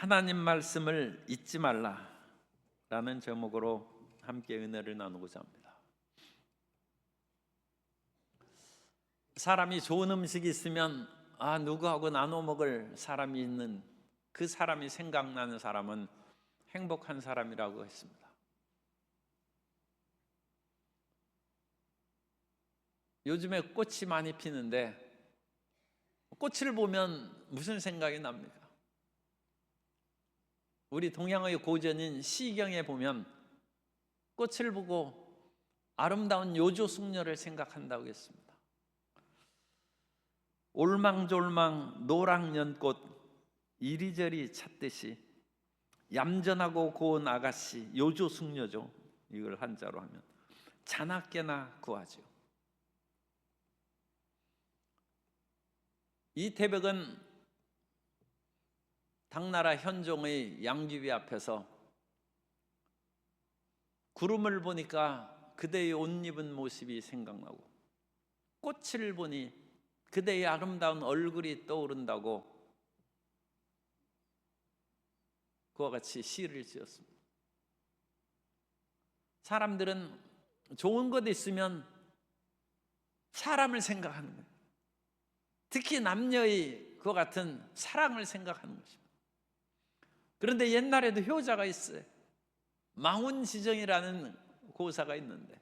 하나님 말씀을 잊지 말라라는 제목으로 함께 은혜를 나누고자 합니다. 사람이 좋은 음식이 있으면 누구하고 나눠 먹을 사람이 있는 그 사람이 생각나는 사람은 행복한 사람이라고 했습니다. 요즘에 꽃이 많이 피는데 꽃을 보면 무슨 생각이 납니까? 우리 동양의 고전인 시경에 보면 꽃을 보고 아름다운 요조숙녀를 생각한다고 했습니다. 올망졸망 노랑연꽃 이리저리 찾듯이 얌전하고 고운 아가씨 요조숙녀죠. 이걸 한자로 하면 자나깨나 구하죠. 이 태백은 당나라 현종의 양귀비 앞에서 구름을 보니까 그대의 옷 입은 모습이 생각나고 꽃을 보니 그대의 아름다운 얼굴이 떠오른다고 그와 같이 시를 지었습니다. 사람들은 좋은 것 있으면 사람을 생각하는 거예요. 특히 남녀의 그와 같은 사랑을 생각하는 것입니다. 그런데 옛날에도 효자가 있어요. 망운지정이라는 고사가 있는데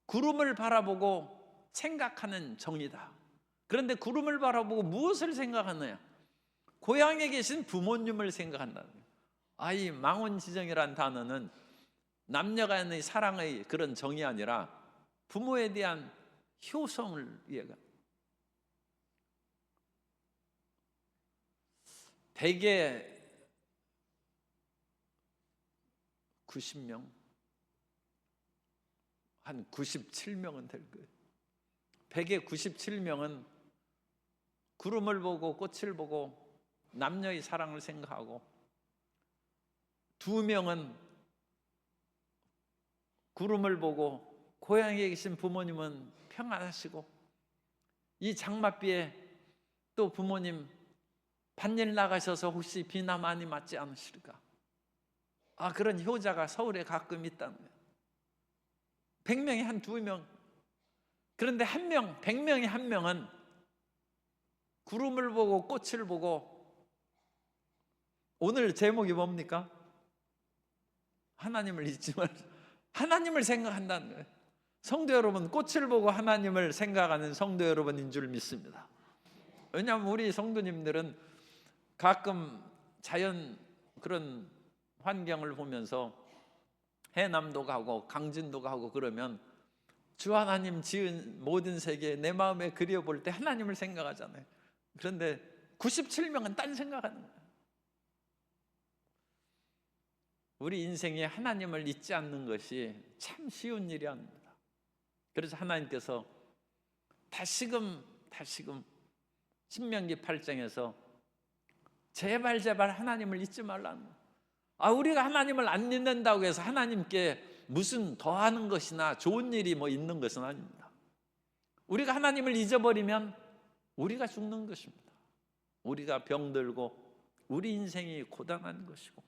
구름을 바라보고 생각하는 정이다. 그런데 구름을 바라보고 무엇을 생각하느냐? 고향에 계신 부모님을 생각한다는 거예요. 이 망운지정이라는 단어는 남녀 간의 사랑의 그런 정이 아니라 부모에 대한 효성을 얘기합니다. 대개 90명, 한 97명은 될 거예요. 100의 97명은 구름을 보고 꽃을 보고 남녀의 사랑을 생각하고 2명은 구름을 보고 고향에 계신 부모님은 평안하시고 이 장맛비에 또 부모님 밭일 나가셔서 혹시 비나 많이 맞지 않으실까? 그런 효자가 서울에 가끔 있다는 거예요. 100명에 한 2명. 그런데 100명에 1명은 구름을 보고 꽃을 보고 오늘 제목이 뭡니까? 하나님을 잊지 말자. 하나님을 생각한다는 거예요. 성도 여러분, 꽃을 보고 하나님을 생각하는 성도 여러분인 줄 믿습니다. 왜냐하면 우리 성도님들은 가끔 자연 그런 환경을 보면서 해남도 가고 강진도 가고 그러면 주 하나님 지은 모든 세계 내 마음에 그려볼 때 하나님을 생각하잖아요. 그런데 97명은 딴 생각하는 거예요. 우리 인생에 하나님을 잊지 않는 것이 참 쉬운 일이 아닙니다. 그래서 하나님께서 다시금 신명기 8장에서 제발 하나님을 잊지 말라는 거예요. 우리가 하나님을 안 믿는다고 해서 하나님께 무슨 더하는 것이나 좋은 일이 있는 것은 아닙니다. 우리가 하나님을 잊어버리면 우리가 죽는 것입니다. 우리가 병들고 우리 인생이 고단한 것이고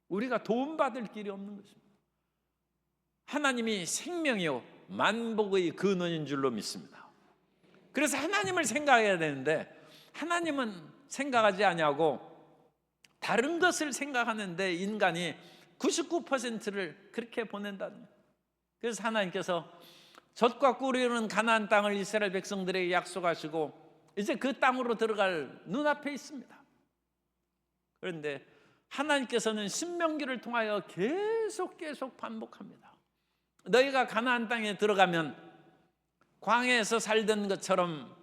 우리가 도움받을 길이 없는 것입니다. 하나님이 생명이요 만복의 근원인 줄로 믿습니다. 그래서 하나님을 생각해야 되는데 하나님은 생각하지 아니하고 다른 것을 생각하는데 인간이 99%를 그렇게 보낸다는 거예요. 그래서 하나님께서 젖과 꿀이 흐르는 가나안 땅을 이스라엘 백성들에게 약속하시고 이제 그 땅으로 들어갈 눈앞에 있습니다. 그런데 하나님께서는 신명기를 통하여 계속 반복합니다. 너희가 가나안 땅에 들어가면 광야에서 살던 것처럼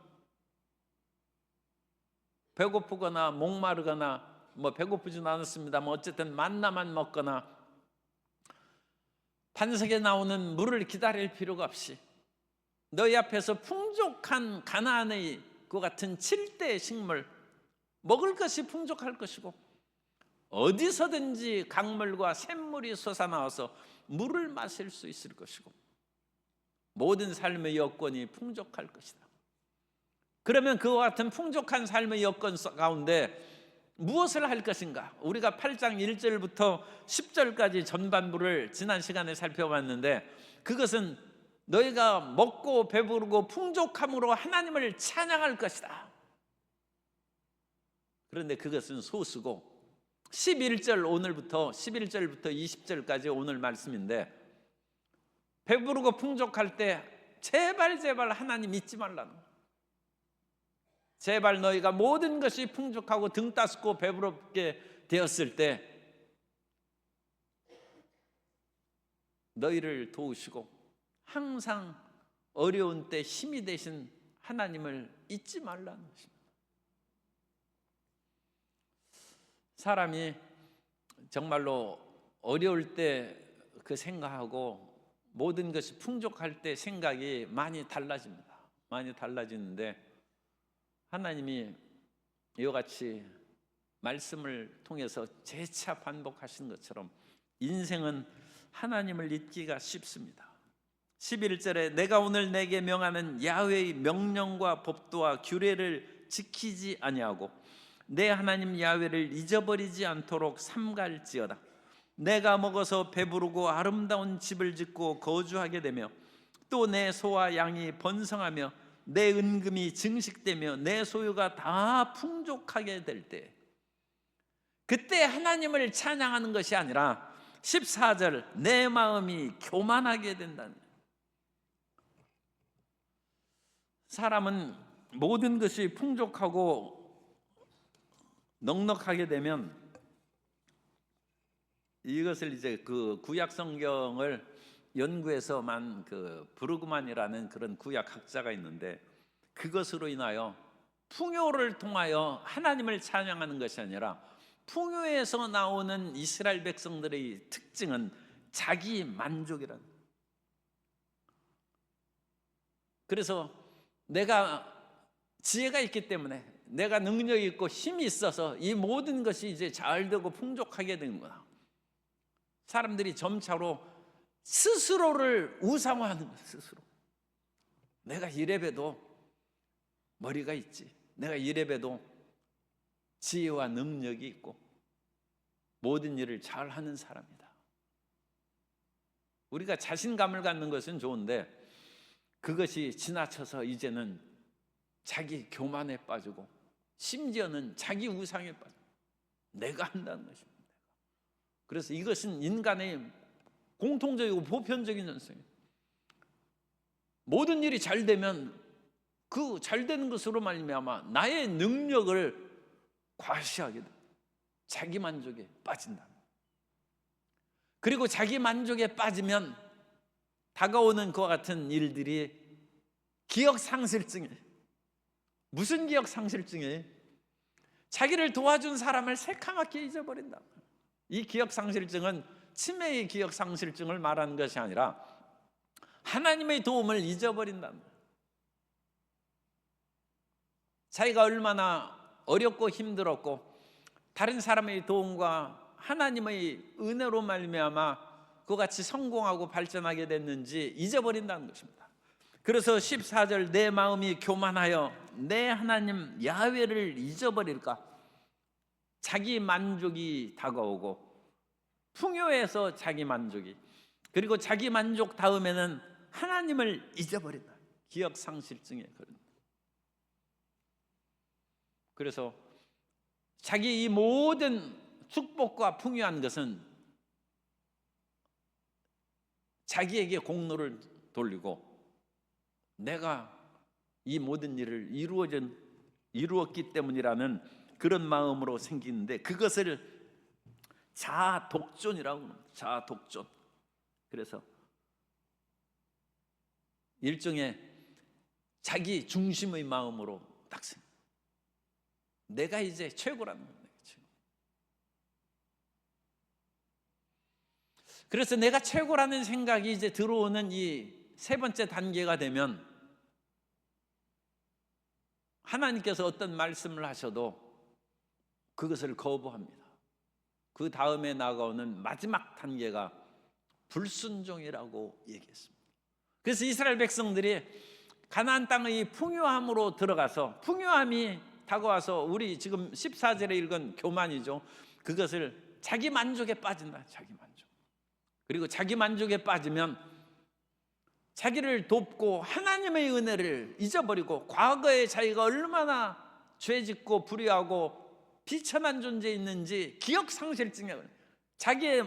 배고프거나 목마르거나 배고프지는 않았습니다만 어쨌든 만나만 먹거나 반석에 나오는 물을 기다릴 필요가 없이 너희 앞에서 풍족한 가나안의 그 같은 7대 식물 먹을 것이 풍족할 것이고 어디서든지 강물과 샘물이 솟아나와서 물을 마실 수 있을 것이고 모든 삶의 여건이 풍족할 것이다. 그러면 그와 같은 풍족한 삶의 여건 가운데 무엇을 할 것인가? 우리가 8장 1절부터 10절까지 전반부를 지난 시간에 살펴봤는데, 그것은 너희가 먹고 배부르고 풍족함으로 하나님을 찬양할 것이다. 그런데 그것은 소수고, 11절, 오늘부터 11절부터 20절까지 오늘 말씀인데, 배부르고 풍족할 때 제발 하나님 잊지 말라는 거예요. 제발 너희가 모든 것이 풍족하고 등 따숩고 배부럽게 되었을 때 너희를 도우시고 항상 어려운 때 힘이 되신 하나님을 잊지 말라는 것입니다. 사람이 정말로 어려울 때 그 생각하고 모든 것이 풍족할 때 생각이 많이 달라집니다. 많이 달라지는데, 하나님이 이와 같이 말씀을 통해서 재차 반복하신 것처럼 인생은 하나님을 잊기가 쉽습니다. 11절에 내가 오늘 내게 명하는 야훼의 명령과 법도와 규례를 지키지 아니하고 내 하나님 야훼를 잊어버리지 않도록 삼갈지어다. 내가 먹어서 배부르고 아름다운 집을 짓고 거주하게 되며 또 내 소와 양이 번성하며 내 은금이 증식되며 내 소유가 다 풍족하게 될 때, 그때 하나님을 찬양하는 것이 아니라 14절 내 마음이 교만하게 된다는 거예요. 사람은 모든 것이 풍족하고 넉넉하게 되면, 이것을 이제 그 구약 성경을 연구해서만 그 브루그만이라는 그런 구약 학자가 있는데, 그것으로 인하여 풍요를 통하여 하나님을 찬양하는 것이 아니라 풍요에서 나오는 이스라엘 백성들의 특징은 자기 만족이라는 거예요. 그래서 내가 지혜가 있기 때문에, 내가 능력이 있고 힘이 있어서 이 모든 것이 이제 잘 되고 풍족하게 되는구나. 사람들이 점차로 스스로를 우상화하는 거예요. 스스로. 내가 이래봬도 머리가 있지, 내가 이래봬도 지혜와 능력이 있고 모든 일을 잘하는 사람이다. 우리가 자신감을 갖는 것은 좋은데, 그것이 지나쳐서 이제는 자기 교만에 빠지고 심지어는 자기 우상에 빠지고 내가 한다는 것입니다. 그래서 이것은 인간의 공통적이고 보편적인 현상이에요. 모든 일이 잘 되면 그 잘 되는 것으로 말미암아 나의 능력을 과시하게 돼. 자기 만족에 빠진다. 그리고 자기 만족에 빠지면 다가오는 그와 같은 일들이 기억상실증이에요. 무슨 기억상실증이에요? 자기를 도와준 사람을 새카맣게 잊어버린다. 이 기억상실증은 치매의 기억상실증을 말하는 것이 아니라 하나님의 도움을 잊어버린다는 거예요. 자기가 얼마나 어렵고 힘들었고 다른 사람의 도움과 하나님의 은혜로 말미암아 그같이 성공하고 발전하게 됐는지 잊어버린다는 것입니다. 그래서 14절 내 마음이 교만하여 내 하나님 야훼를 잊어버릴까? 자기 만족이 다가오고 풍요에서 자기 만족이, 그리고 자기 만족 다음에는 하나님을 잊어버린다. 기억상실증에 그런. 그래서 자기 이 모든 축복과 풍요한 것은 자기에게 공로를 돌리고 내가 이 모든 일을 이루었기 때문이라는 그런 마음으로 생기는데, 그것을 자아독존이라고 합니다. 자아독존. 그래서 일종의 자기 중심의 마음으로 딱 생겨. 내가 이제 최고라는 겁니다. 그래서 내가 최고라는 생각이 이제 들어오는 이 세 번째 단계가 되면 하나님께서 어떤 말씀을 하셔도 그것을 거부합니다. 그 다음에 나아가는 마지막 단계가 불순종이라고 얘기했습니다. 그래서 이스라엘 백성들이 가나안 땅의 풍요함으로 들어가서 풍요함이 다가와서 우리 지금 14절에 읽은 교만이죠. 그것을 자기 만족에 빠진다. 자기 만족. 그리고 자기 만족에 빠지면 자기를 돕고 하나님의 은혜를 잊어버리고 과거에 자기가 얼마나 죄짓고 불의하고 비천한 존재에 있는지 기억상실증에 걸려요. 자기의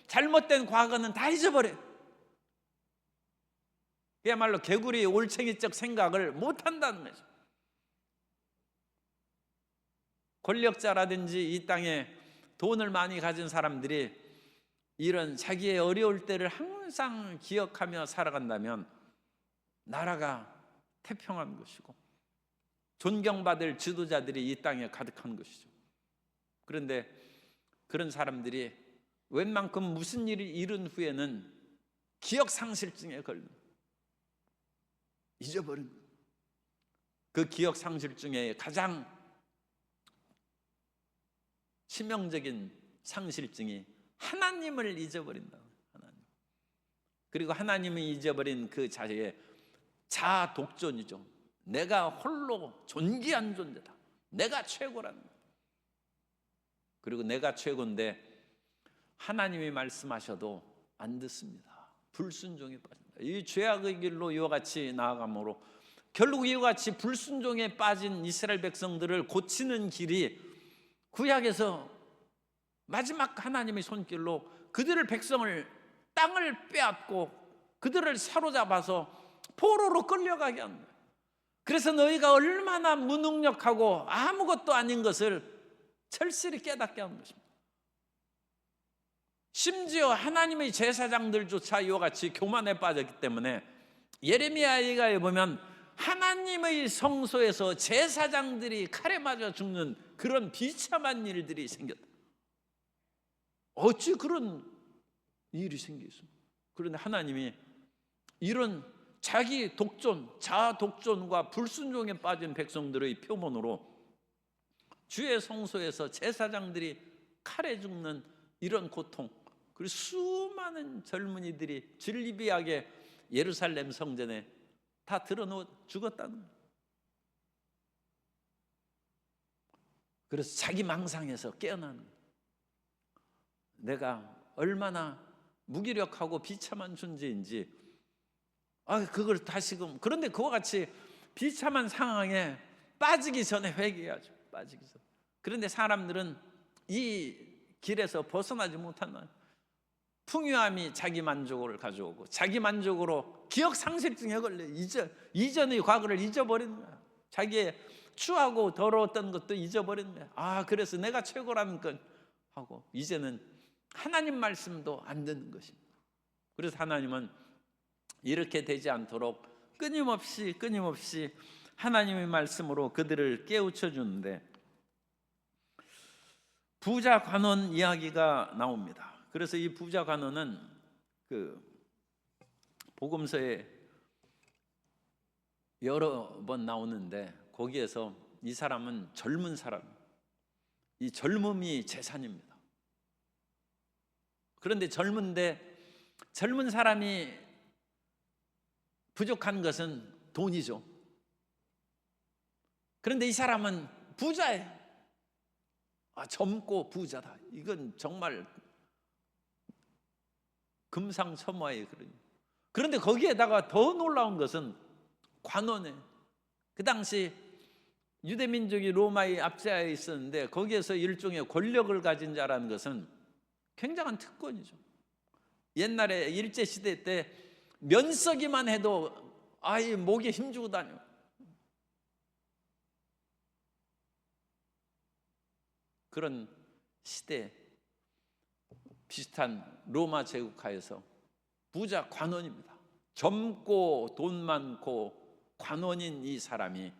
잘못된 과거는 다 잊어버려요. 그야말로 개구리 올챙이적 생각을 못한다는 거죠. 권력자라든지 이 땅에 돈을 많이 가진 사람들이 이런 자기의 어려울 때를 항상 기억하며 살아간다면 나라가 태평한 것이고 존경받을 지도자들이 이 땅에 가득한 것이죠. 그런데 그런 사람들이 웬만큼 무슨 일을 이룬 후에는 기억상실증에 걸려 잊어버린 거예요. 그 기억상실증의 가장 치명적인 상실증이 하나님을 잊어버린다. 하나님. 그리고 하나님이 잊어버린 그 자리에 자아 독존이죠. 내가 홀로 존귀한 존재다. 내가 최고라는 거예요. 그리고 내가 최고인데 하나님이 말씀하셔도 안 듣습니다. 불순종에 빠진다. 이 죄악의 길로 이와 같이 나아가므로 결국 이와 같이 불순종에 빠진 이스라엘 백성들을 고치는 길이 구약에서 마지막 하나님의 손길로 그들을 백성을 땅을 빼앗고 그들을 사로잡아서 포로로 끌려가게 하는 거예요. 그래서 너희가 얼마나 무능력하고 아무것도 아닌 것을 철실히 깨닫게 하는 것입니다. 심지어 하나님의 제사장들조차 이와 같이 교만에 빠졌기 때문에 예레미야에 보면 하나님의 성소에서 제사장들이 칼에 맞아 죽는 그런 비참한 일들이 생겼다. 어찌 그런 일이 생기겠습니까? 그런데 하나님이 이런 자기 독존, 자아 독존과 불순종에 빠진 백성들의 표본으로 주의 성소에서 제사장들이 칼에 죽는 이런 고통, 그리고 수많은 젊은이들이 진리비하게 예루살렘 성전에 다 드러누워 죽었다는 거예요. 그래서 자기 망상에서 깨어나는 거예요. 내가 얼마나 무기력하고 비참한 존재인지 그걸 다시금 그런데 그와 같이 비참한 상황에 빠지기 전에 회개해야죠. 빠지기 전에. 그런데 사람들은 이 길에서 벗어나지 못한다. 풍요함이 자기 만족을 가져오고 자기 만족으로 기억상실증에 걸려 이전의 과거를 잊어버리는 거야. 자기의 추하고 더러웠던 것도 잊어버리는 거야. 그래서 내가 최고라는 건 하고 이제는 하나님 말씀도 안 듣는 것입니다. 그래서 하나님은 이렇게 되지 않도록 끊임없이 하나님의 말씀으로 그들을 깨우쳐 주는데 부자 관원 이야기가 나옵니다. 그래서 이 부자 관원은 그 복음서에 여러 번 나오는데 거기에서 이 사람은 젊은 사람, 이 젊음이 재산입니다. 그런데 젊은 사람이 부족한 것은 돈이죠. 그런데 이 사람은 부자예요. 젊고 부자다. 이건 정말 금상첨화예요. 그런데 거기에다가 더 놀라운 것은 관원에 그 당시 유대민족이 로마의 압제하에 있었는데 거기에서 일종의 권력을 가진 자라는 것은 굉장한 특권이죠. 옛날에 일제시대 때 면서기만 해도 이 목에 힘주고 다녀. 그런 시대 비슷한 로마 제국하에서 부자 관원입니다. 젊고 돈 많고 관원인 이 사람이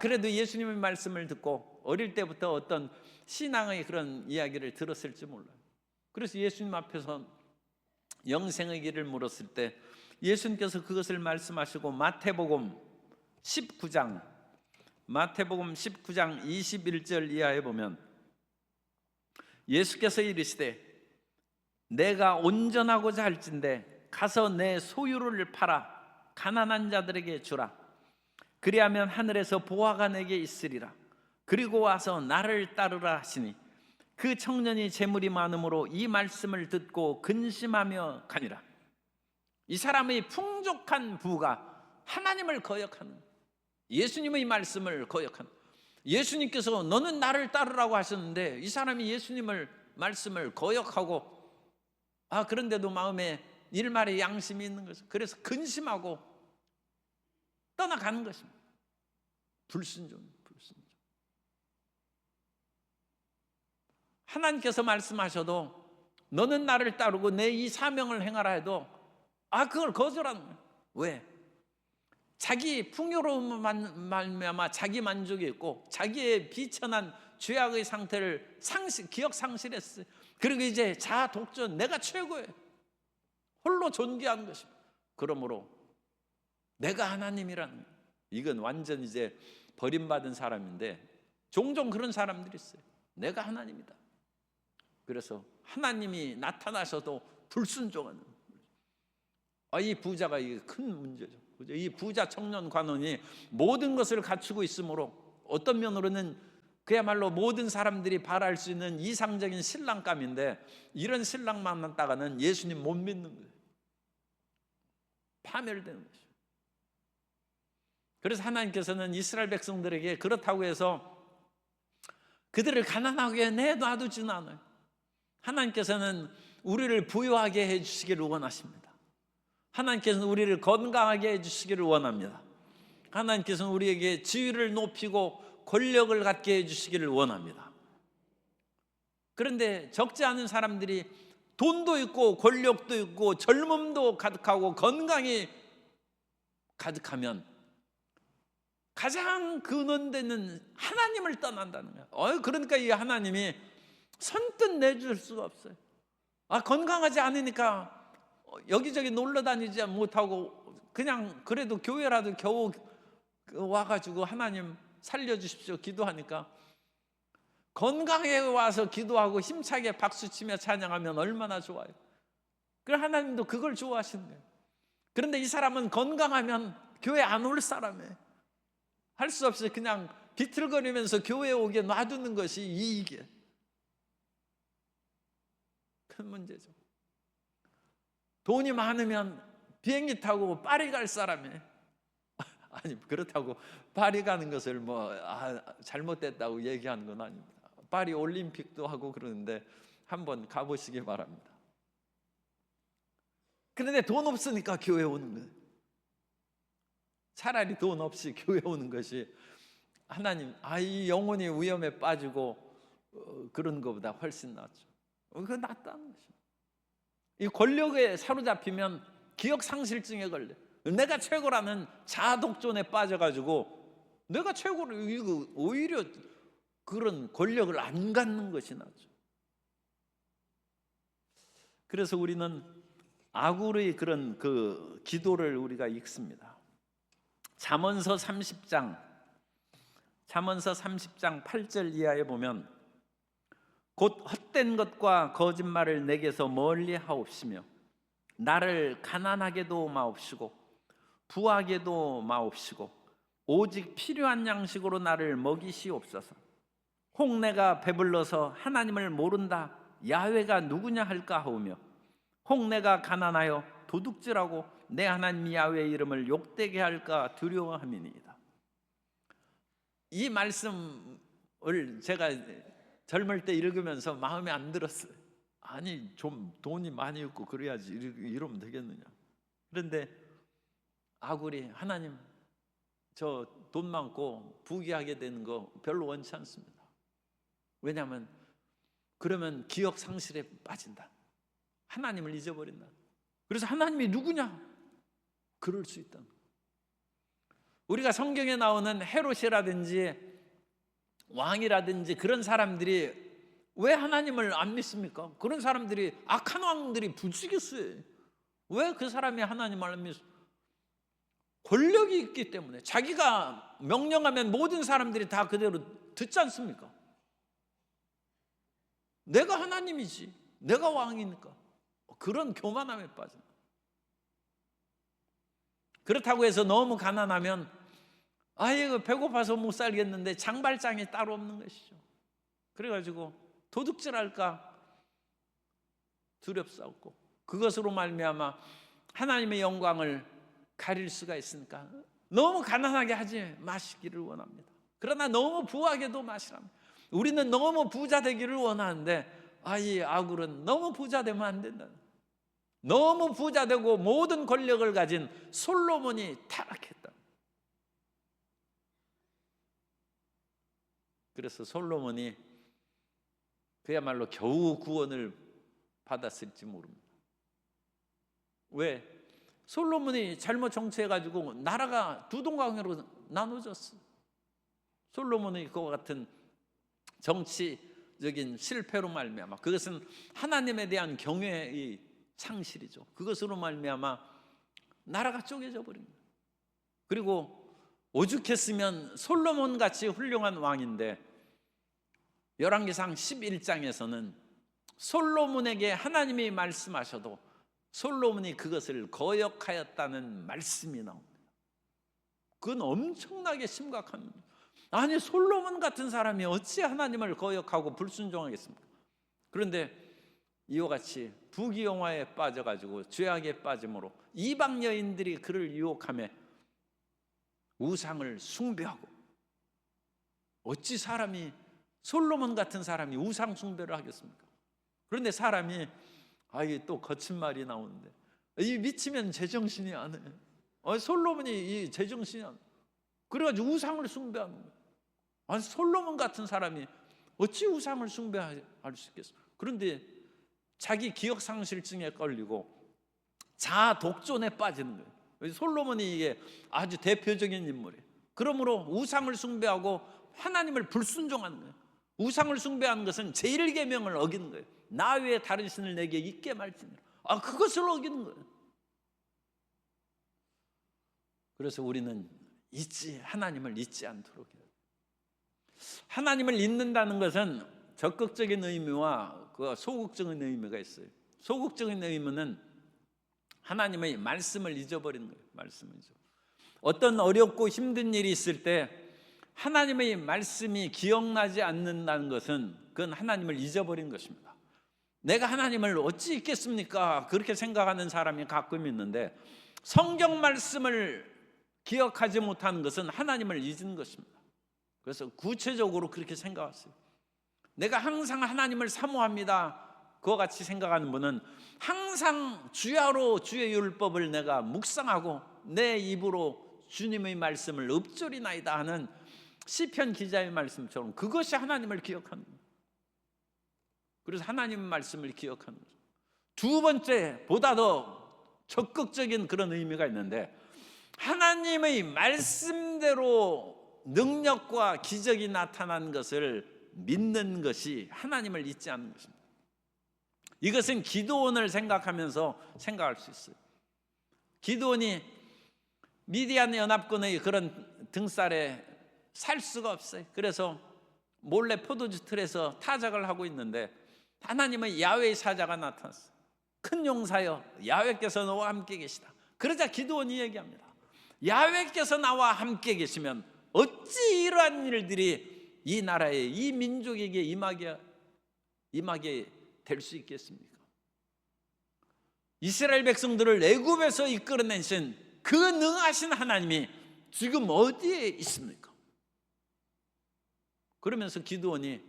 그래도 예수님의 말씀을 듣고 어릴 때부터 어떤 신앙의 그런 이야기를 들었을지 몰라요. 그래서 예수님 앞에서 영생의 길을 물었을 때 예수님께서 그것을 말씀하시고 마태복음 19장 21절 이하에 보면 예수께서 이르시되 내가 온전하고자 할진대 가서 내 소유를 팔아 가난한 자들에게 주라. 그리하면 하늘에서 보화가 내게 있으리라. 그리고 와서 나를 따르라 하시니 그 청년이 재물이 많음으로 이 말씀을 듣고 근심하며 가니라. 이 사람의 풍족한 부가 하나님을 거역하는, 예수님의 말씀을 거역하는, 예수님께서 너는 나를 따르라고 하셨는데 이 사람이 예수님을 말씀을 거역하고, 그런데도 마음에 일말의 양심이 있는 것이죠. 그래서 근심하고 떠나가는 것입니다. 불순종. 하나님께서 말씀하셔도 너는 나를 따르고 내 이 사명을 행하라 해도 그걸 거절하는 거예요. 왜? 자기 풍요로움 말미암아 자기 만족이 있고 자기의 비천한 죄악의 상태를 기억 상실했어요. 그리고 이제 자아 독존, 내가 최고예요. 홀로 존귀한 것입니다. 그러므로 내가 하나님이라는 거예요. 이건 완전 이제 버림받은 사람인데 종종 그런 사람들이 있어요. 내가 하나님이다. 그래서 하나님이 나타나셔도 불순종하는, 이 부자가 이게 큰 문제죠. 이 부자 청년 관원이 모든 것을 갖추고 있으므로 어떤 면으로는 그야말로 모든 사람들이 바랄 수 있는 이상적인 신랑감인데 이런 신랑 만났다가는 예수님 못 믿는 거예요. 파멸되는 것이죠. 그래서 하나님께서는 이스라엘 백성들에게 그렇다고 해서 그들을 가난하게 내놔두지는 않아요. 하나님께서는 우리를 부유하게 해주시기를 원하십니다. 하나님께서는 우리를 건강하게 해주시기를 원합니다. 하나님께서는 우리에게 지위를 높이고 권력을 갖게 해주시기를 원합니다. 그런데 적지 않은 사람들이 돈도 있고 권력도 있고 젊음도 가득하고 건강이 가득하면 가장 근원되는 하나님을 떠난다는 거예요. 그러니까 이 하나님이 선뜻 내줄 수가 없어요. 건강하지 않으니까 여기저기 놀러 다니지 못하고 그냥 그래도 교회라도 겨우 와가지고 하나님 살려주십시오 기도하니까, 건강하게 와서 기도하고 힘차게 박수치며 찬양하면 얼마나 좋아요. 그럼 하나님도 그걸 좋아하시는 거예요. 그런데 이 사람은 건강하면 교회 안 올 사람이에요. 할 수 없이 그냥 비틀거리면서 교회에 오게 놔두는 것이 이익이에요. 큰 문제죠. 돈이 많으면 비행기 타고 파리 갈 사람이에요. 아니, 그렇다고 파리 가는 것을 잘못됐다고 얘기하는 건 아닙니다. 파리 올림픽도 하고 그러는데 한번 가보시기 바랍니다. 그런데 돈 없으니까 교회 오는 거예요. 차라리 돈 없이 교회 오는 것이 하나님, 이 영혼이 위험에 빠지고 그런 것보다 훨씬 낫죠. 그거 낫다는 것입니다. 이 권력에 사로잡히면 기억상실증에 걸려. 내가 최고라는 자아독존에 빠져가지고 내가 최고를, 이거 오히려 그런 권력을 안 갖는 것이 낫죠. 그래서 우리는 아굴의 그런 그 기도를 우리가 읽습니다. 잠언서 30장 8절 이하에 보면 곧 헛된 것과 거짓말을 내게서 멀리 하옵시며 나를 가난하게도 마옵시고 부하게도 마옵시고 오직 필요한 양식으로 나를 먹이시옵소서. 혹 내가 배불러서 하나님을 모른다 야훼가 누구냐 할까 하오며 혹 내가 가난하여 도둑질하고 내 하나님 야훼의 이름을 욕되게 할까 두려워함이니이다. 이 말씀을 제가 젊을 때 읽으면서 마음에 안 들었어요. 아니, 좀 돈이 많이 있고 그래야지 이러면 되겠느냐. 그런데 아굴이 하나님, 저 돈 많고 부귀하게 되는 거 별로 원치 않습니다. 왜냐하면 그러면 기억 상실에 빠진다. 하나님을 잊어버린다. 그래서 하나님이 누구냐? 그럴 수 있다. 우리가 성경에 나오는 헤롯이라든지 왕이라든지 그런 사람들이 왜 하나님을 안 믿습니까? 그런 사람들이, 악한 왕들이 부지기수예요. 왜 그 사람이 하나님을 안 믿습니까? 권력이 있기 때문에. 자기가 명령하면 모든 사람들이 다 그대로 듣지 않습니까? 내가 하나님이지, 내가 왕이니까. 그런 교만함에 빠진다. 그렇다고 해서 너무 가난하면 그 배고파서 못 살겠는데 장발장이 따로 없는 것이죠. 그래가지고 도둑질할까 두렵사옵고 그것으로 말미암아 하나님의 영광을 가릴 수가 있으니까 너무 가난하게 하지 마시기를 원합니다. 그러나 너무 부하게도 마시랍니다. 우리는 너무 부자 되기를 원하는데 이 아굴은 너무 부자 되면 안 된다. 너무 부자 되고 모든 권력을 가진 솔로몬이 타락했다. 그래서 솔로몬이 그야말로 겨우 구원을 받았을지 모릅니다. 왜? 솔로몬이 잘못 정치해가지고 나라가 두 동강으로 나눠졌어. 솔로몬의 그와 같은 정치적인 실패로 말미암아, 그것은 하나님에 대한 경외의 상실이죠. 그것으로 말미암아 나라가 쪼개져 버린 거예요. 그리고 오죽했으면 솔로몬 같이 훌륭한 왕인데 열왕기상 11장에서는 솔로몬에게 하나님이 말씀하셔도 솔로몬이 그것을 거역하였다는 말씀이 나옵니다. 그건 엄청나게 심각한 문제. 아니, 솔로몬 같은 사람이 어찌 하나님을 거역하고 불순종하겠습니까? 그런데 이와 같이 부귀영화에 빠져가지고 죄악에 빠짐으로 이방 여인들이 그를 유혹하며 우상을 숭배하고, 어찌 사람이, 솔로몬 같은 사람이 우상 숭배를 하겠습니까? 그런데 사람이 또 거친 말이 나오는데, 이 미치면 제정신이 안 해. 솔로몬이 이 제정신이 안 해. 그래가지고 우상을 숭배하는 거예요. 솔로몬 같은 사람이 어찌 우상을 숭배할 수 있겠어? 그런데 자기 기억상실증에 걸리고 자아 독존에 빠지는 거예요. 솔로몬이 이게 아주 대표적인 인물이에요. 그러므로 우상을 숭배하고 하나님을 불순종하는 거예요. 우상을 숭배하는 것은 제1계명을 어기는 거예요. 나 외에 다른 신을 내게 있게 말지니라. 그것을 어기는 거예요. 그래서 우리는 하나님을 잊지 않도록 해요. 하나님을 잊는다는 것은 적극적인 의미와 그 소극적인 의미가 있어요. 소극적인 의미는 하나님의 말씀을 잊어버리는 거예요. 말씀을 잊어. 어떤 어렵고 힘든 일이 있을 때 하나님의 말씀이 기억나지 않는다는 것은 그건 하나님을 잊어버린 것입니다. 내가 하나님을 어찌 잊겠습니까? 그렇게 생각하는 사람이 가끔 있는데, 성경 말씀을 기억하지 못하는 것은 하나님을 잊은 것입니다. 그래서 구체적으로 그렇게 생각하세요. 내가 항상 하나님을 사모합니다. 그와 같이 생각하는 분은 항상 주야로 주의 율법을 내가 묵상하고 내 입으로 주님의 말씀을 읊조리나이다 하는 시편 기자의 말씀처럼 그것이 하나님을 기억하는 거예요. 그래서 하나님의 말씀을 기억하는 거죠. 두 번째, 보다 더 적극적인 그런 의미가 있는데, 하나님의 말씀대로 능력과 기적이 나타난 것을 믿는 것이 하나님을 잊지 않는 것입니다. 이것은 기드온을 생각하면서 생각할 수 있어요. 기드온이 미디안 연합군의 그런 등살에 살 수가 없어요. 그래서 몰래 포도주 틀에서 타작을 하고 있는데 하나님의 야훼의 사자가 나타났어요. 큰 용사여, 야훼께서 너와 함께 계시다. 그러자 기드온이 얘기합니다. 야훼께서 나와 함께 계시면 어찌 이러한 일들이 이 나라에, 이 민족에게 임하게 될 수 있겠습니까? 이스라엘 백성들을 애굽에서 이끌어내신 그 능하신 하나님이 지금 어디에 있습니까? 그러면서 기드온이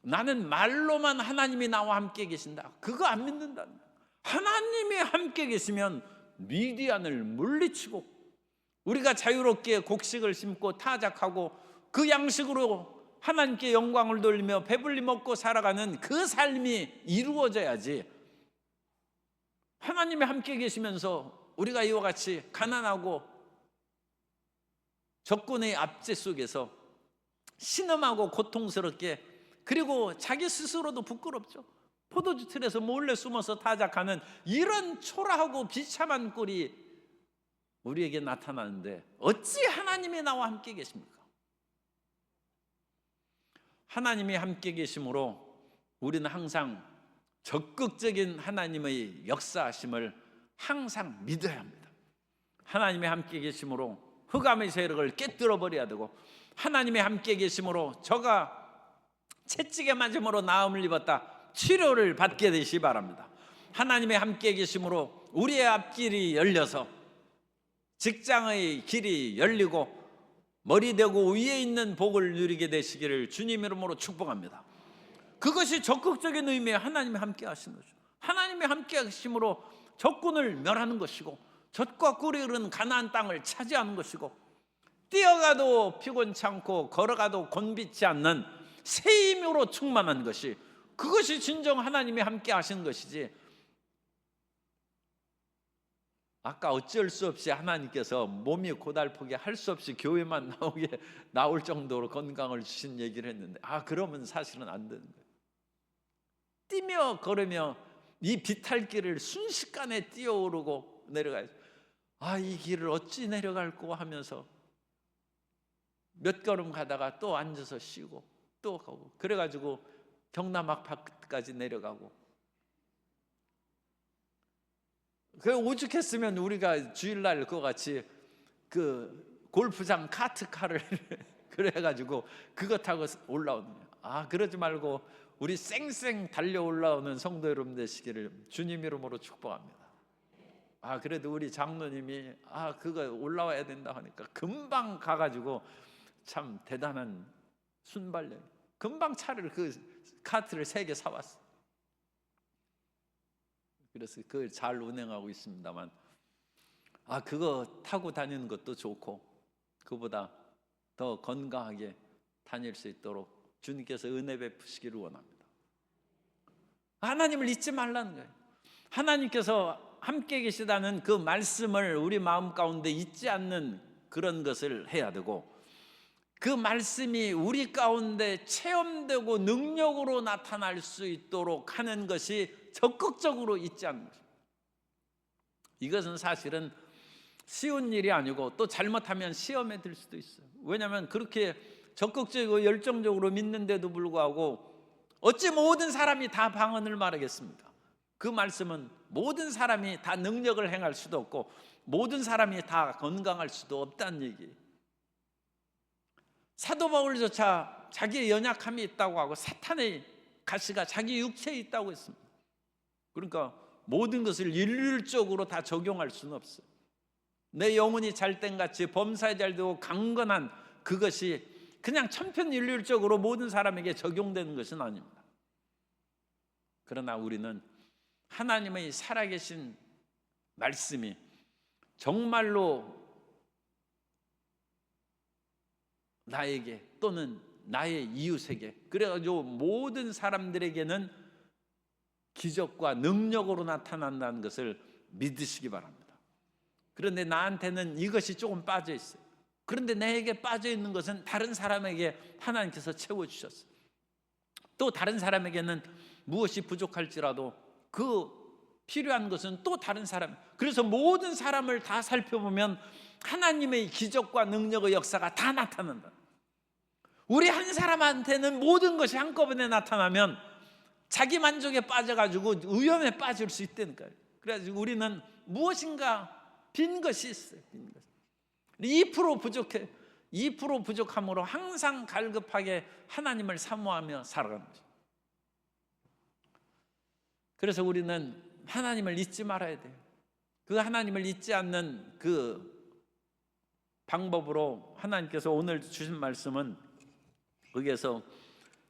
나는 말로만 하나님이 나와 함께 계신다, 그거 안 믿는다. 하나님이 함께 계시면 미디안을 물리치고 우리가 자유롭게 곡식을 심고 타작하고 그 양식으로 하나님께 영광을 돌리며 배불리 먹고 살아가는 그 삶이 이루어져야지, 하나님이 함께 계시면서 우리가 이와 같이 가난하고 적군의 압제 속에서 신음하고 고통스럽게, 그리고 자기 스스로도 부끄럽죠. 포도주 틀에서 몰래 숨어서 타작하는 이런 초라하고 비참한 꼴이 우리에게 나타나는데 어찌 하나님이 나와 함께 계십니까? 하나님이 함께 계심으로 우리는 항상 적극적인 하나님의 역사하심을 항상 믿어야 합니다. 하나님이 함께 계심으로 흑암의 세력을 깨뜨려 버려야 되고, 하나님의 함께 계심으로 저가 채찍에 맞음으로 나음을 입었다, 치료를 받게 되시기 바랍니다. 하나님의 함께 계심으로 우리의 앞길이 열려서 직장의 길이 열리고 머리 대고 위에 있는 복을 누리게 되시기를 주님 이름으로 축복합니다. 그것이 적극적인 의미의 하나님의 함께 하시는 거죠. 하나님의 함께 하심으로 적군을 멸하는 것이고, 젖과 꿀이 흐르는 가나안 땅을 차지하는 것이고, 뛰어가도 피곤치 않고 걸어가도 곤비치 않는 새 힘으로 충만한 것이, 그것이 진정 하나님이 함께 하시는 것이지, 아까 어쩔 수 없이 하나님께서 몸이 고달프게 할 수 없이 교회만 나올 정도로 건강을 주신 얘기를 했는데, 그러면 사실은 안 되는 거예요. 뛰며 걸으며 이 비탈길을 순식간에 뛰어오르고 내려가야죠. 이 길을 어찌 내려갈까 하면서 몇 걸음 가다가 또 앉아서 쉬고 또 가고, 그래가지고 경남 앞바까지 내려가고. 그 오죽했으면 우리가 주일날 그거 같이 그 골프장 카트카를 그래가지고 그거 타고 올라오는 거예요. 그러지 말고 우리 쌩쌩 달려 올라오는 성도 여러분 되시기를 주님 이름으로 축복합니다. 그래도 우리 장로님이 그거 올라와야 된다 하니까 금방 가가지고 참 대단한 순발력, 금방 차를 그 카트를 3개 사왔어. 그래서 그걸 잘 운행하고 있습니다만, 그거 타고 다니는 것도 좋고 그보다 더 건강하게 다닐 수 있도록 주님께서 은혜 베푸시기를 원합니다. 하나님을 잊지 말라는 거예요. 하나님께서 함께 계시다는 그 말씀을 우리 마음 가운데 잊지 않는 그런 것을 해야 되고, 그 말씀이 우리 가운데 체험되고 능력으로 나타날 수 있도록 하는 것이 적극적으로 있지 않는 것입니다. 이것은 사실은 쉬운 일이 아니고, 또 잘못하면 시험에 들 수도 있어요. 왜냐하면 그렇게 적극적이고 열정적으로 믿는데도 불구하고 어찌 모든 사람이 다 방언을 말하겠습니까? 그 말씀은 모든 사람이 다 능력을 행할 수도 없고 모든 사람이 다 건강할 수도 없다는 얘기예요. 사도 바울조차 자기의 연약함이 있다고 하고 사탄의 가시가 자기 육체에 있다고 했습니다. 그러니까 모든 것을 일률적으로 다 적용할 수는 없어요. 내 영혼이 잘된같이 범사에 잘되고 강건한 그것이 그냥 천편일률적으로 모든 사람에게 적용되는 것은 아닙니다. 그러나 우리는 하나님의 살아계신 말씀이 정말로 나에게 또는 나의 이웃에게, 그래가지고 모든 사람들에게는 기적과 능력으로 나타난다는 것을 믿으시기 바랍니다. 그런데 나한테는 이것이 조금 빠져 있어요. 그런데 내게 빠져 있는 것은 다른 사람에게 하나님께서 채워주셨어요. 또 다른 사람에게는 무엇이 부족할지라도 그 필요한 것은 또 다른 사람, 그래서 모든 사람을 다 살펴보면 하나님의 기적과 능력의 역사가 다 나타난다. 우리 한 사람한테는 모든 것이 한꺼번에 나타나면 자기 만족에 빠져가지고 위험에 빠질 수 있다니까요. 그래가지고 우리는 무엇인가 빈 것이 있어요. 빈 것. 2% 부족해. 2% 부족함으로 항상 갈급하게 하나님을 사모하며 살아가는 거죠. 그래서 우리는 하나님을 잊지 말아야 돼요. 그 하나님을 잊지 않는 그 방법으로 하나님께서 오늘 주신 말씀은 거기에서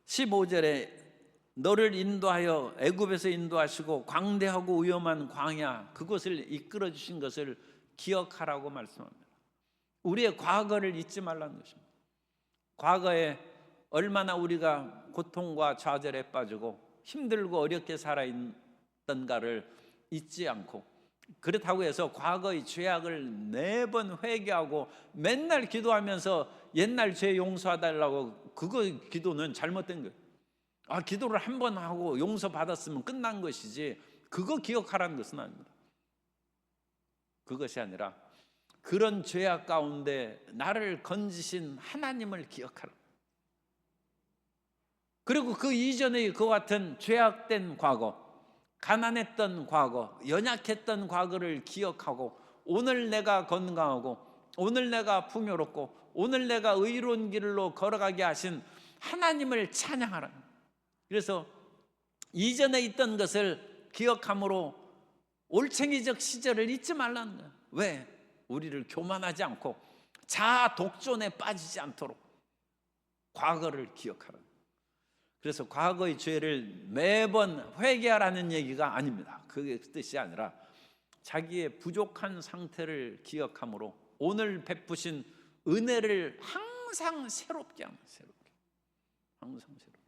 15절에 너를 인도하여 애굽에서 인도하시고 광대하고 위험한 광야 그곳을 이끌어 주신 것을 기억하라고 말씀합니다. 우리의 과거를 잊지 말라는 것입니다. 과거에 얼마나 우리가 고통과 좌절에 빠지고 힘들고 어렵게 살아있던가를 잊지 않고, 그렇다고 해서 과거의 죄악을 매번 회개하고 맨날 기도하면서 옛날 죄 용서해달라고, 그거 기도는 잘못된 거예요. 기도를 한 번 하고 용서받았으면 끝난 것이지 그거 기억하라는 것은 아닙니다. 그것이 아니라 그런 죄악 가운데 나를 건지신 하나님을 기억하라. 그리고 그 이전의 그 같은 죄악된 과거, 가난했던 과거, 연약했던 과거를 기억하고 오늘 내가 건강하고 오늘 내가 풍요롭고 오늘 내가 의로운 길로 걸어가게 하신 하나님을 찬양하라. 그래서 이전에 있던 것을 기억함으로 올챙이적 시절을 잊지 말라는 거예요. 왜? 우리를 교만하지 않고 자아 독존에 빠지지 않도록 과거를 기억하라. 그래서 과거의 죄를 매번 회개하라는 얘기가 아닙니다. 그게 뜻이 아니라 자기의 부족한 상태를 기억함으로 오늘 베푸신 은혜를 항상 새롭게 하는, 항상 새롭게.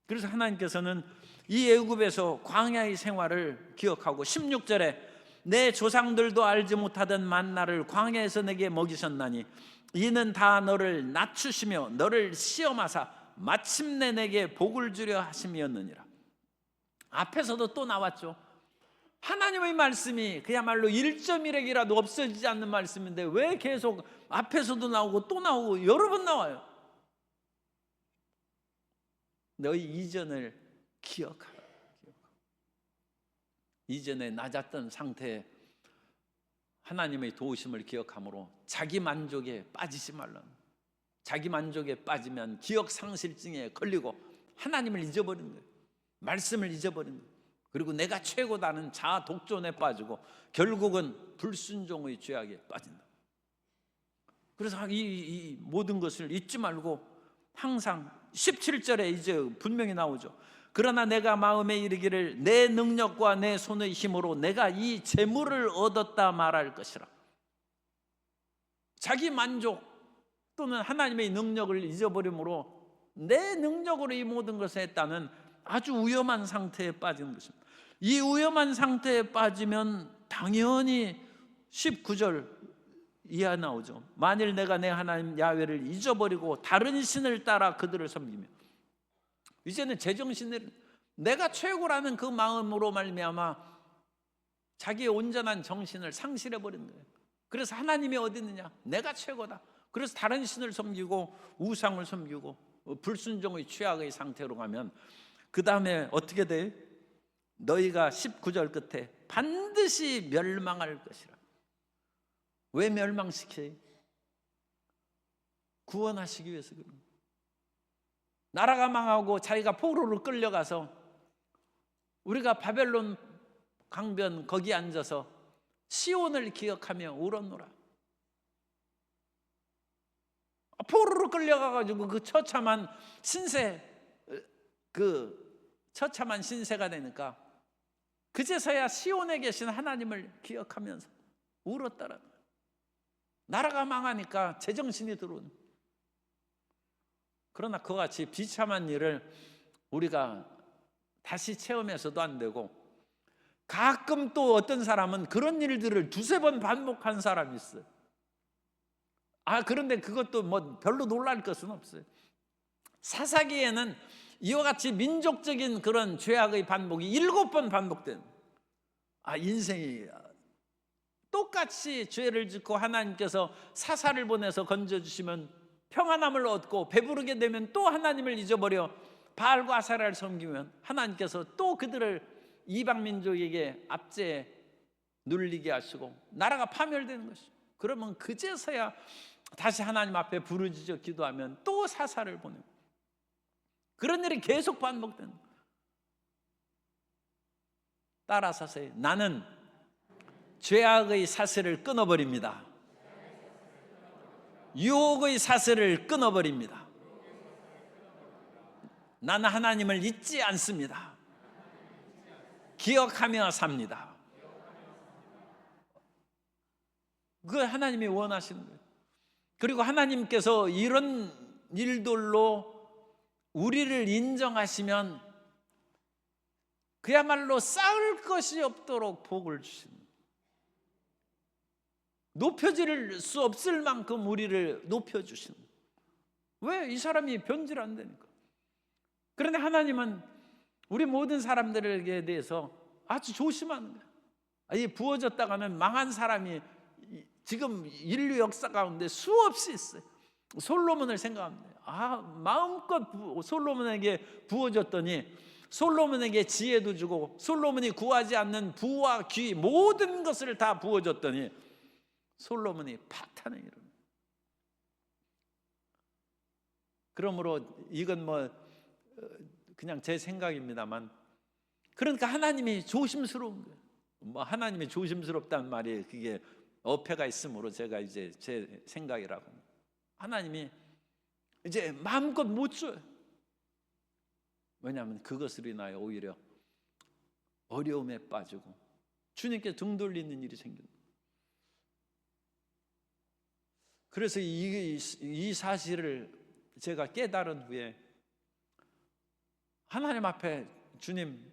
그래서 하나님께서는 이 애굽에서 광야의 생활을 기억하고 16절에 내 조상들도 알지 못하던 만나를 광야에서 내게 먹이셨나니 이는 다 너를 낮추시며 너를 시험하사 마침내 내게 복을 주려 하심이었느니라. 앞에서도 또 나왔죠. 하나님의 말씀이 그야말로 1.1핵이라도 없어지지 않는 말씀인데 왜 계속 앞에서도 나오고 또 나오고 여러 번 나와요? 너희 이전을 기억하라. 이전에 낮았던 상태에 하나님의 도우심을 기억함으로 자기 만족에 빠지지 말라. 자기 만족에 빠지면 기억 상실증에 걸리고 하나님을 잊어버리는 거예요. 말씀을 잊어버리는 거예요. 그리고 내가 최고다는 자아 독존에 빠지고 결국은 불순종의 죄악에 빠진다. 그래서 이 모든 것을 잊지 말고 항상 17절에 이제 분명히 나오죠. 그러나 내가 마음에 이르기를 내 능력과 내 손의 힘으로 내가 이 재물을 얻었다 말할 것이라. 자기 만족 또는 하나님의 능력을 잊어버림으로 내 능력으로 이 모든 것을 했다는 아주 위험한 상태에 빠지는 것입니다. 이 위험한 상태에 빠지면 당연히 19절 이하 나오죠. 만일 내가 내 하나님 야훼를 잊어버리고 다른 신을 따라 그들을 섬기며, 이제는 제정신을 내가 최고라는 그 마음으로 말미암아 자기의 온전한 정신을 상실해 버린 거예요. 그래서 하나님이 어디 있느냐? 내가 최고다. 그래서 다른 신을 섬기고 우상을 섬기고 불순종의 취악의 상태로 가면 그 다음에 어떻게 돼? 너희가 19절 끝에 반드시 멸망할 것이라. 왜 멸망시켜요? 구원하시기 위해서 그런 거예요. 나라가 망하고 자기가 포로로 끌려가서 우리가 바벨론 강변 거기 앉아서 시온을 기억하며 울었노라. 포로로 끌려가가지고 그 처참한 신세가 되니까 그제서야 시온에 계신 하나님을 기억하면서 울었다라는 거예요. 나라가 망하니까 제정신이 들어오는. 그러나 그와 같이 비참한 일을 우리가 다시 체험해서도 안 되고, 가끔 또 어떤 사람은 그런 일들을 두세 번 반복한 사람이 있어요. 그런데 그것도 뭐 별로 놀랄 것은 없어요. 사사기에는 이와 같이 민족적인 그런 죄악의 반복이 7번 반복된, 인생이 똑같이 죄를 짓고 하나님께서 사사를 보내서 건져주시면 평안함을 얻고 배부르게 되면 또 하나님을 잊어버려 바알과 아세라를 섬기면 하나님께서 또 그들을 이방 민족에게 압제에 눌리게 하시고 나라가 파멸되는 것이죠. 그러면 그제서야 다시 하나님 앞에 부르짖어 기도하면 또 사사를 보내고, 그런 일이 계속 반복되는 거예요. 따라서 나는 죄악의 사슬을 끊어버립니다. 유혹의 사슬을 끊어버립니다. 나는 하나님을 잊지 않습니다. 기억하며 삽니다. 그걸 하나님이 원하시는 거예요. 그리고 하나님께서 이런 일들로 우리를 인정하시면 그야말로 쌓을 것이 없도록 복을 주십니다. 높여질 수 없을 만큼 우리를 높여주시는. 왜? 이 사람이 변질한다니까. 그런데 하나님은 우리 모든 사람들에게 대해서 아주 조심하는 거예요. 이 부어졌다가는 망한 사람이 지금 인류 역사 가운데 수없이 있어요. 솔로몬을 생각합니다. 마음껏 솔로몬에게 부어졌더니 솔로몬에게 지혜도 주고 솔로몬이 구하지 않는 부와 귀 모든 것을 다 부어줬더니 솔로몬이 파탄을 이룹니다. 그러므로 이건 그냥 제 생각입니다만, 그러니까 하나님이 조심스러운 거예요. 하나님이 조심스럽다는 말이 그게 어폐가 있으므로 제가 이제 제 생각이라고 합니다. 하나님이 이제 마음껏 못 줘요. 왜냐하면 그것으로 인하여 오히려 어려움에 빠지고 주님께 등 돌리는 일이 생깁니다. 그래서 이 사실을 제가 깨달은 후에 하나님 앞에 주님,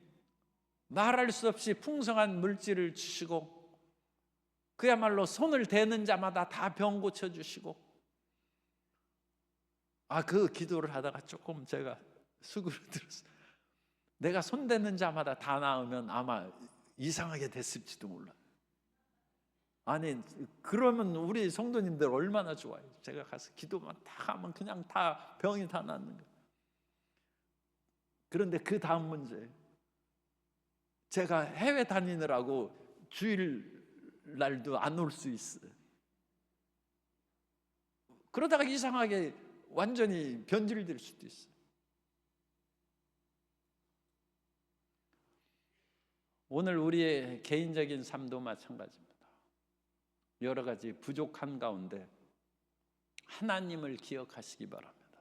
말할 수 없이 풍성한 물질을 주시고 그야말로 손을 대는 자마다 다 병 고쳐주시고, 그 기도를 하다가 조금 제가 수그러들었어요. 내가 손 대는 자마다 다 나으면 아마 이상하게 됐을지도 몰라요. 아니, 그러면 우리 성도님들 얼마나 좋아요. 제가 가서 기도만 다 하면 그냥 다 병이 다 낫는 거예요. 그런데 그 다음 문제, 제가 해외 다니느라고 주일날도 안 올 수 있어요. 그러다가 이상하게 완전히 변질될 수도 있어요. 오늘 우리의 개인적인 삶도 마찬가지입니다. 여러 가지 부족한 가운데 하나님을 기억하시기 바랍니다.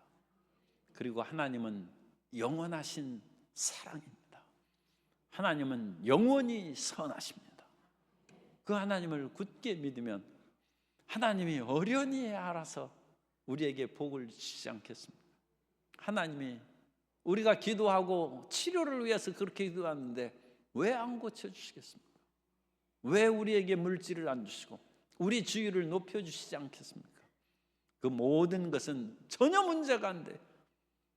그리고 하나님은 영원하신 사랑입니다. 하나님은 영원히 선하십니다. 그 하나님을 굳게 믿으면 하나님이 어련히 알아서 우리에게 복을 주시지 않겠습니까? 하나님이 우리가 기도하고 치료를 위해서 그렇게 기도하는데 왜 안 고쳐주시겠습니까? 왜 우리에게 물질을 안 주시고 우리 주의를 높여주시지 않겠습니까? 그 모든 것은 전혀 문제가 안 돼.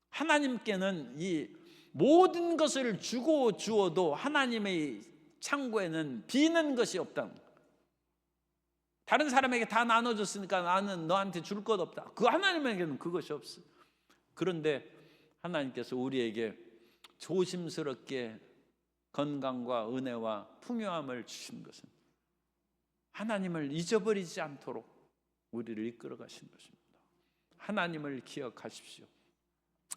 하나님께는 이 모든 것을 주고 주어도 하나님의 창고에는 비는 것이 없다는 거예요. 다른 사람에게 다 나눠줬으니까 나는 너한테 줄 것 없다. 그 하나님에게는 그것이 없어요. 그런데 하나님께서 우리에게 조심스럽게 건강과 은혜와 풍요함을 주신 것은 하나님을 잊어버리지 않도록 우리를 이끌어 가신 것입니다. 하나님을 기억하십시오.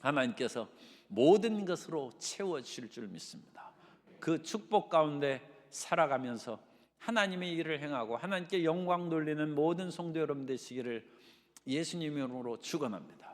하나님께서 모든 것으로 채워주실 줄 믿습니다. 그 축복 가운데 살아가면서 하나님의 일을 행하고 하나님께 영광 돌리는 모든 성도 여러분 되시기를 예수님 이름으로 축원합니다.